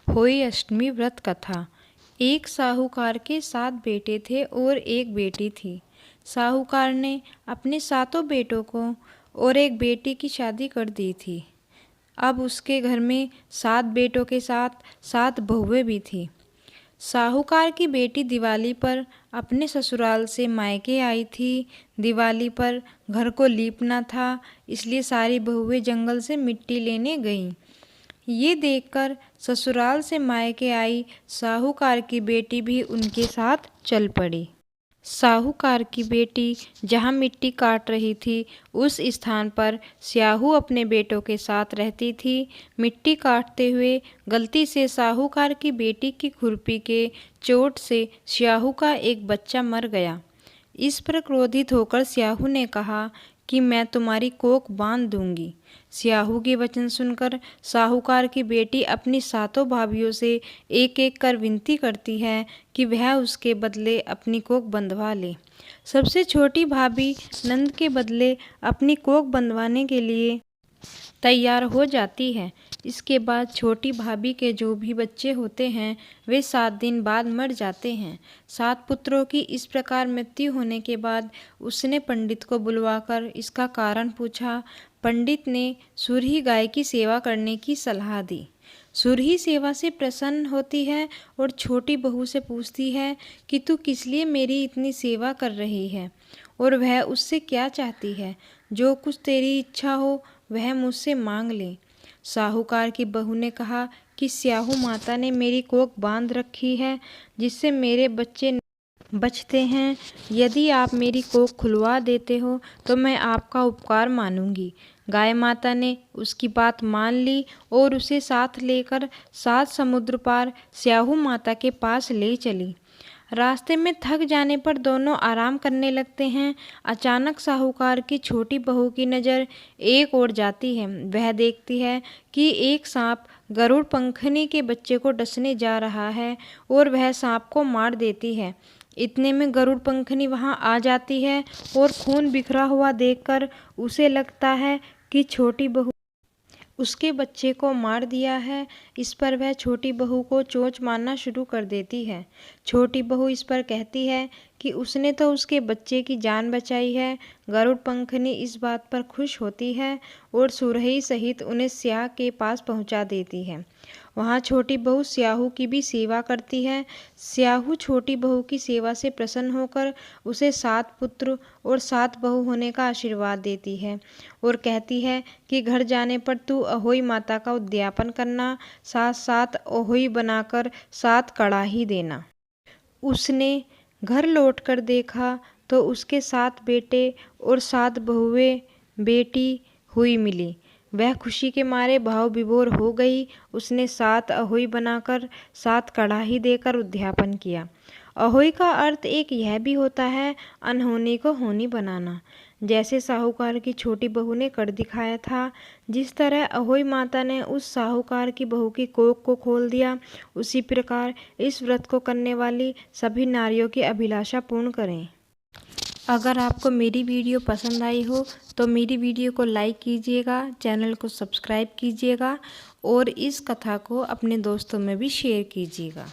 होई अष्टमी व्रत कथा। एक साहूकार के 7 बेटे थे और एक बेटी थी। साहूकार ने अपने 7 बेटों को और एक बेटी की शादी कर दी थी। अब उसके घर में 7 बेटों के साथ 7 बहुएं भी थीं। साहूकार की बेटी दिवाली पर अपने ससुराल से मायके आई थी। दिवाली पर घर को लीपना था, इसलिए सारी बहुएं जंगल से मिट्टी लेने गईं। ये देखकर ससुराल से मायके आई साहूकार की बेटी भी उनके साथ चल पड़ी। साहूकार की बेटी जहाँ मिट्टी काट रही थी, उस स्थान पर स्याहू अपने बेटों के साथ रहती थी। मिट्टी काटते हुए गलती से साहूकार की बेटी की खुरपी के चोट से स्याहू का एक बच्चा मर गया। इस पर क्रोधित होकर स्याहू ने कहा कि मैं तुम्हारी कोख बांध दूंगी। स्याहू के वचन सुनकर साहूकार की बेटी अपनी 7 भाभियों से एक एक कर विनती करती है कि वह उसके बदले अपनी कोख बंधवा ले। सबसे छोटी भाभी नंद के बदले अपनी कोख बंधवाने के लिए तैयार हो जाती है। इसके बाद छोटी भाभी के जो भी बच्चे होते हैं वे 7 दिन बाद मर जाते हैं। 7 पुत्रों की इस प्रकार मृत्यु होने के बाद उसने पंडित को बुलवाकर इसका कारण पूछा। पंडित ने सुरही गाय की सेवा करने की सलाह दी। सुरही सेवा से प्रसन्न होती है और छोटी बहू से पूछती है कि तू किस लिए मेरी इतनी सेवा कर रही है और वह उससे क्या चाहती है। जो कुछ तेरी इच्छा हो वह मुझसे मांग ले। साहूकार की बहू ने कहा कि स्याहू माता ने मेरी कोख बांध रखी है, जिससे मेरे बच्चे बचते हैं। यदि आप मेरी कोख खुलवा देते हो तो मैं आपका उपकार मानूंगी। गाय माता ने उसकी बात मान ली और उसे साथ लेकर 7 समुद्र पार स्याहू माता के पास ले चली। रास्ते में थक जाने पर दोनों आराम करने लगते हैं। अचानक साहूकार की छोटी बहू की नज़र एक ओर जाती है। वह देखती है कि एक सांप गरुड़ पंखनी के बच्चे को डसने जा रहा है और वह सांप को मार देती है। इतने में गरुड़ पंखनी वहां आ जाती है और खून बिखरा हुआ देखकर उसे लगता है कि छोटी बहू उसके बच्चे को मार दिया है। इस पर वह छोटी बहू को चोंच मारना शुरू कर देती है। छोटी बहू इस पर कहती है कि उसने तो उसके बच्चे की जान बचाई है। गरुड़ पंखनी इस बात पर खुश होती है और सुरही सहित उन्हें स्याह के पास पहुंचा देती है। वहां छोटी बहू स्याहू की भी सेवा करती है। स्याहू छोटी बहू की सेवा से प्रसन्न होकर उसे 7 पुत्र और 7 बहू होने का आशीर्वाद देती है और कहती है कि घर जाने पर तू अहोई माता का उद्यापन करना, साथ साथ अहोई बनाकर 7 कड़ाही देना। उसने घर लौटकर देखा तो उसके 7 बेटे और 7 बहुएं बेटी हुई मिली। वह खुशी के मारे भाव विभोर हो गई। उसने 7 अहोई बनाकर 7 कड़ाही देकर उद्यापन किया। अहोई का अर्थ एक यह भी होता है अनहोनी को होनी बनाना। जैसे साहूकार की छोटी बहू ने कर दिखाया था, जिस तरह अहोई माता ने उस साहूकार की बहू की कोख को खोल दिया, उसी प्रकार इस व्रत को करने वाली सभी नारियों की अभिलाषा पूर्ण करें। अगर आपको मेरी वीडियो पसंद आई हो तो मेरी वीडियो को लाइक कीजिएगा, चैनल को सब्सक्राइब कीजिएगा और इस कथा को अपने दोस्तों में भी शेयर कीजिएगा।